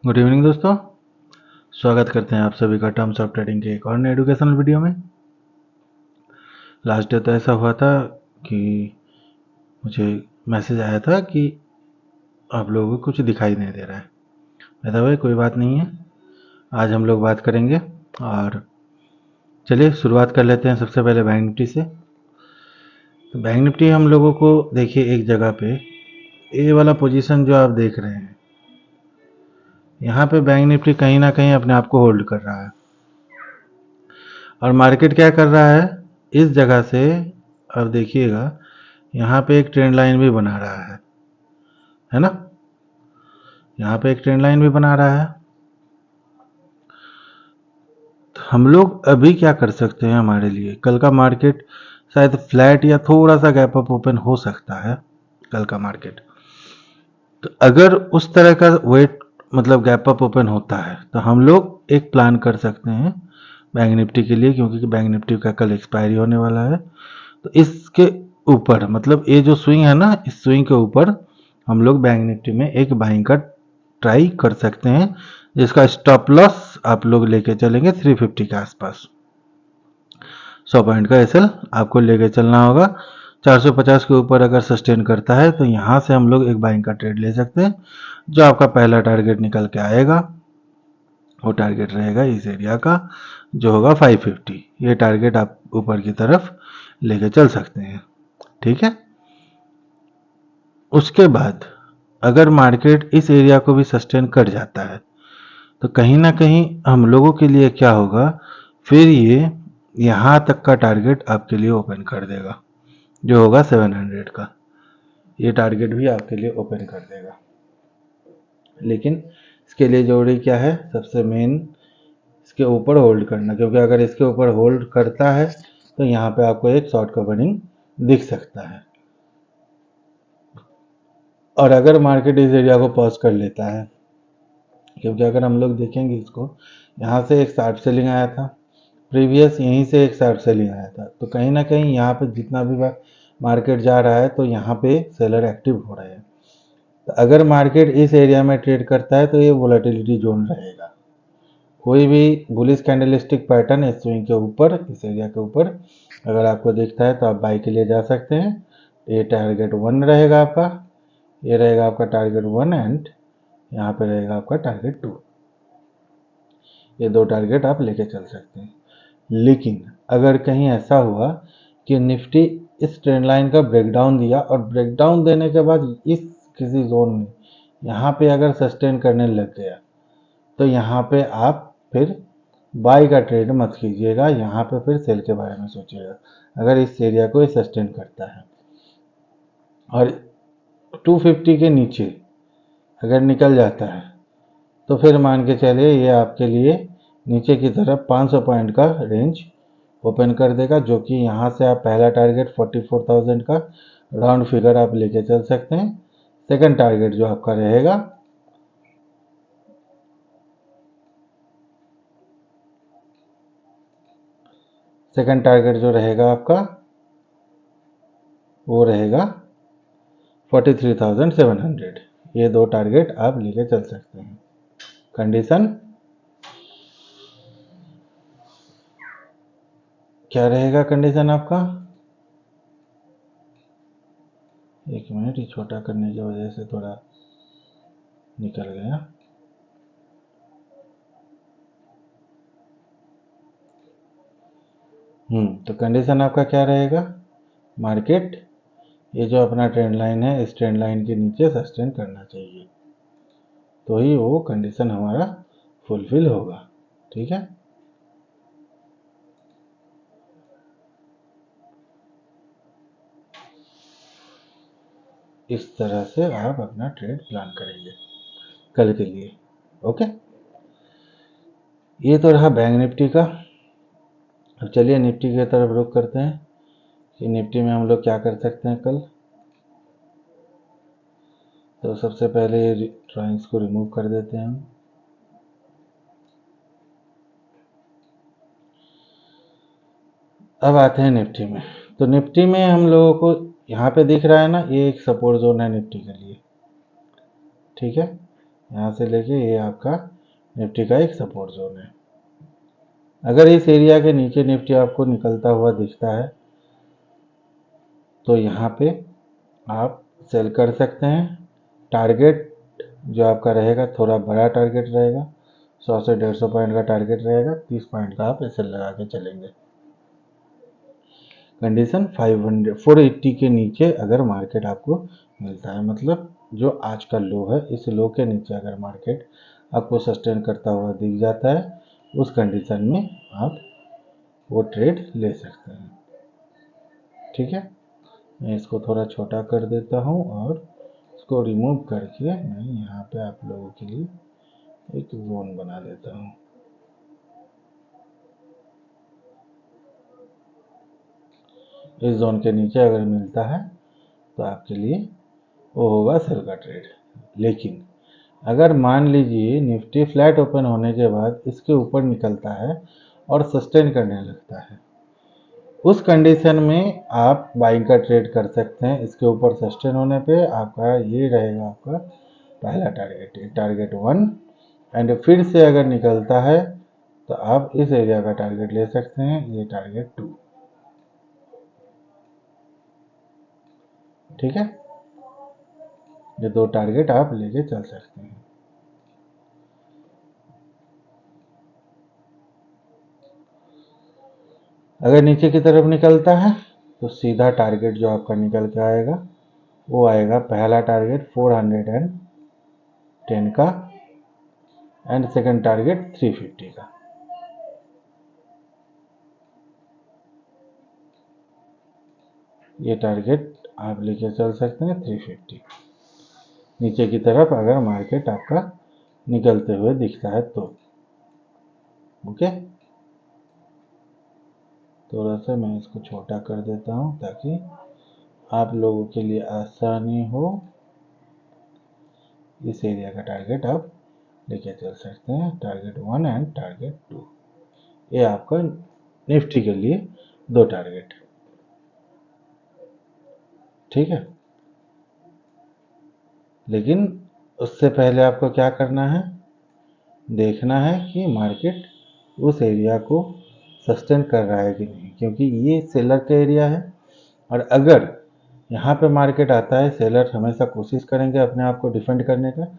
Good evening दोस्तों। स्वागत करते हैं आप सभी का टर्म्स ऑफ ट्रेडिंग के एक और नए एजुकेशनल वीडियो में। लास्ट डे तो ऐसा हुआ था कि मुझे मैसेज आया था कि आप लोगों को कुछ दिखाई नहीं दे रहा है। ऐसा भाई कोई बात नहीं है, आज हम लोग बात करेंगे। और चलिए शुरुआत कर लेते हैं सबसे पहले बैंक निफ्टी से। तो बैंक निफ्टी हम लोगों को देखिए एक जगह पे ये वाला पोजीशन जो आप देख रहे हैं, यहाँ पे बैंक निफ्टी कहीं ना कहीं अपने आप को होल्ड कर रहा है। और मार्केट क्या कर रहा है, इस जगह से अब देखिएगा यहाँ पे एक ट्रेंड लाइन भी बना रहा है ना। यहाँ पे एक ट्रेंड लाइन भी बना रहा है। तो हम लोग अभी क्या कर सकते हैं, हमारे लिए कल का मार्केट शायद फ्लैट या थोड़ा सा गैप अप ओपन हो सकता है कल का मार्केट। तो अगर उस तरह का वेट मतलब गैप अप ओपन होता है तो हम लोग एक प्लान कर सकते हैं बैंक निफ्टी के लिए, क्योंकि बैंक निफ्टी का कल एक्सपायरी होने वाला है। तो इसके ऊपर मतलब ये जो स्विंग है ना, इस स्विंग के ऊपर हम लोग बैंक निफ्टी में एक बाइंग का ट्राई कर सकते हैं, जिसका स्टॉप लॉस आप लोग लेके चलेंगे 350 के आसपास। 100 पॉइंट का एसएल आपको लेके चलना होगा। 450 के ऊपर अगर सस्टेन करता है तो यहाँ से हम लोग एक बाइंग का ट्रेड ले सकते हैं। जो आपका पहला टारगेट निकल के आएगा वो टारगेट रहेगा इस एरिया का, जो होगा 550। ये टारगेट आप ऊपर की तरफ लेके चल सकते हैं, ठीक है। उसके बाद अगर मार्केट इस एरिया को भी सस्टेन कर जाता है तो कहीं ना कहीं हम लोगों के लिए क्या होगा, फिर ये यहाँ तक का टारगेट आपके लिए ओपन कर देगा, जो होगा 700 का। ये टारगेट भी आपके लिए ओपन कर देगा। लेकिन इसके लिए जरूरी क्या है, सबसे मेन इसके ऊपर होल्ड करना, क्योंकि अगर इसके ऊपर होल्ड करता है तो यहाँ पे आपको एक शॉर्ट कवरिंग दिख सकता है। और अगर मार्केट इस एरिया को पॉज कर लेता है, क्योंकि अगर हम लोग देखेंगे इसको, यहाँ से एक शार्प सेलिंग आया था प्रीवियस, यहीं से एक शार्प सेलिंग आया था, तो कहीं ना कहीं यहाँ पे जितना भी मार्केट जा रहा है तो यहाँ पे सेलर एक्टिव हो रहे हैं। तो अगर मार्केट इस एरिया में ट्रेड करता है तो ये वोलेटिलिटी जोन रहेगा। कोई भी बुलिश कैंडलस्टिक पैटर्न इस स्विंग के ऊपर, इस एरिया के ऊपर अगर आपको दिखता है तो आप बाई के लिए जा सकते हैं। ये टारगेट 1 रहेगा आपका, ये रहेगा आपका टारगेट 1 एंड यहाँ पे रहेगा आपका टारगेट 2। ये दो टारगेट आप लेके चल सकते हैं। लेकिन अगर कहीं ऐसा हुआ कि निफ्टी इस ट्रेंड लाइन का ब्रेकडाउन दिया और ब्रेकडाउन देने के बाद इस किसी जोन में यहाँ पे अगर सस्टेन करने लग गया तो यहाँ पे आप फिर बाई का ट्रेड मत कीजिएगा, यहाँ पे फिर सेल के बारे में सोचिएगा। अगर इस एरिया को सस्टेन करता है और 250 के नीचे अगर निकल जाता है तो फिर मान के चलिए ये आपके लिए नीचे की तरफ 500 पॉइंट का रेंज ओपन कर देगा, जो कि यहाँ से आप पहला टारगेट 44,000 का राउंड फिगर आप लेके चल सकते हैं। सेकंड टारगेट जो आपका रहेगा जो रहेगा आपका वो रहेगा 43,700। ये दो टारगेट आप लेके चल सकते हैं। कंडीशन क्या रहेगा, कंडीशन आपका, एक मिनट, ये छोटा करने की वजह से थोड़ा निकल गया। तो कंडीशन आपका क्या रहेगा, मार्केट ये जो अपना ट्रेंड लाइन है इस ट्रेंड लाइन के नीचे सस्टेन करना चाहिए, तो ही वो कंडीशन हमारा फुलफिल होगा, ठीक है। इस तरह से आप अपना ट्रेड प्लान करेंगे कल के लिए, ओके। ये तो रहा बैंक निफ्टी का। अब चलिए निफ्टी की तरफ रुख करते हैं कि निफ्टी में हम लोग क्या कर सकते हैं कल। तो सबसे पहले ड्राइंग्स को रिमूव कर देते हैं हम। अब आते हैं निफ्टी में। तो निफ्टी में हम लोगों को यहाँ पे दिख रहा है ना, ये एक सपोर्ट जोन है निफ्टी के लिए, ठीक है। यहाँ से लेके ये आपका निफ्टी का एक सपोर्ट जोन है। अगर इस एरिया के नीचे निफ्टी आपको निकलता हुआ दिखता है तो यहाँ पे आप सेल कर सकते हैं। टारगेट जो आपका रहेगा थोड़ा बड़ा टारगेट रहेगा, 100 से 150 पॉइंट का टारगेट रहेगा, 30 पॉइंट का आप ऐसे लगा के चलेंगे। कंडीशन 480 के नीचे अगर मार्केट आपको मिलता है, मतलब जो आज का लो है, इस लो के नीचे अगर मार्केट आपको सस्टेन करता हुआ दिख जाता है, उस कंडीशन में आप वो ट्रेड ले सकते हैं। ठीक है, मैं इसको थोड़ा छोटा कर देता हूँ और इसको रिमूव करके मैं यहाँ पे आप लोगों के लिए एक जोन बना देता हूँ। इस जोन के नीचे अगर मिलता है तो आपके लिए वो होगा सेल का ट्रेड। लेकिन अगर मान लीजिए निफ्टी फ्लैट ओपन होने के बाद इसके ऊपर निकलता है और सस्टेन करने लगता है, उस कंडीशन में आप बाइंग का ट्रेड कर सकते हैं। इसके ऊपर सस्टेन होने पे आपका ये रहेगा आपका पहला टारगेट, टारगेट 1। एंड फिर से अगर निकलता है तो आप इस एरिया का टारगेट ले सकते हैं, ये टारगेट 2। ठीक है, ये दो टारगेट आप लेके चल सकते हैं। अगर नीचे की तरफ निकलता है तो सीधा टारगेट जो आपका निकल के आएगा वो आएगा पहला टारगेट 410 का एंड सेकंड टारगेट 350 का। ये टारगेट आप लेके चल सकते हैं 350 नीचे की तरफ अगर मार्केट आपका निकलते हुए दिखता है तो। ओके, थोड़ा सा मैं इसको छोटा कर देता हूँ ताकि आप लोगों के लिए आसानी हो। इस एरिया का टारगेट आप लेके चल सकते हैं, टारगेट 1 एंड टारगेट 2। ये आपका निफ्टी के लिए दो टारगेट। ठीक है, लेकिन उससे पहले आपको क्या करना है, देखना है कि मार्केट उस एरिया को सस्टेन कर रहा है कि नहीं, क्योंकि ये सेलर का एरिया है। और अगर यहाँ पे मार्केट आता है, सेलर हमेशा कोशिश करेंगे अपने आप को डिफेंड करने का।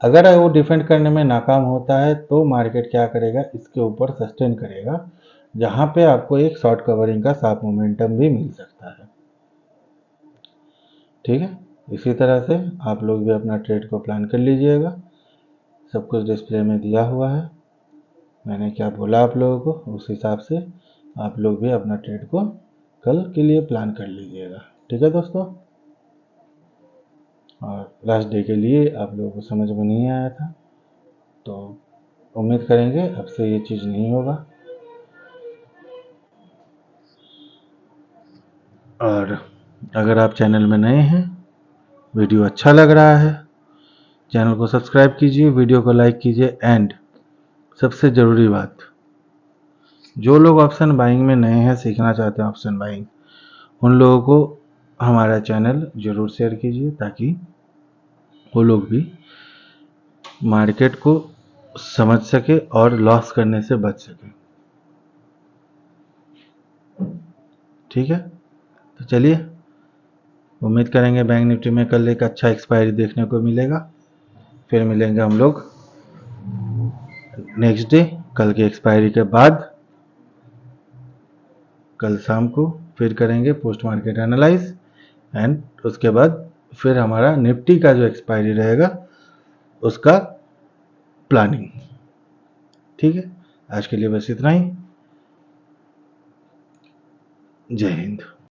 अगर वो डिफेंड करने में नाकाम होता है तो मार्केट क्या करेगा, इसके ऊपर सस्टेन करेगा, जहाँ पे आपको एक शॉर्ट कवरिंग का साफ मोमेंटम भी मिल सकता है। ठीक है, इसी तरह से आप लोग भी अपना ट्रेड को प्लान कर लीजिएगा। सब कुछ डिस्प्ले में दिया हुआ है, मैंने क्या बोला आप लोगों को, उस हिसाब से आप लोग भी अपना ट्रेड को कल के लिए प्लान कर लीजिएगा। ठीक है दोस्तों, और लास्ट डे के लिए आप लोगों को समझ में नहीं आया था तो उम्मीद करेंगे अब से ये चीज़ नहीं होगा। और अगर आप चैनल में नए हैं, वीडियो अच्छा लग रहा है, चैनल को सब्सक्राइब कीजिए, वीडियो को लाइक कीजिए। एंड सबसे ज़रूरी बात, जो लोग ऑप्शन बाइंग में नए हैं, सीखना चाहते हैं ऑप्शन बाइंग, उन लोगों को हमारा चैनल ज़रूर शेयर कीजिए ताकि वो लोग भी मार्केट को समझ सके और लॉस करने से बच सके। ठीक है, तो चलिए, उम्मीद करेंगे बैंक निफ्टी में कल एक अच्छा एक्सपायरी देखने को मिलेगा। फिर मिलेंगे हम लोग नेक्स्ट डे, कल की एक्सपायरी के बाद, कल शाम को फिर करेंगे पोस्ट मार्केट एनालाइज। एंड उसके बाद फिर हमारा निफ्टी का जो एक्सपायरी रहेगा उसका प्लानिंग। ठीक है, आज के लिए बस इतना ही। जय हिंद।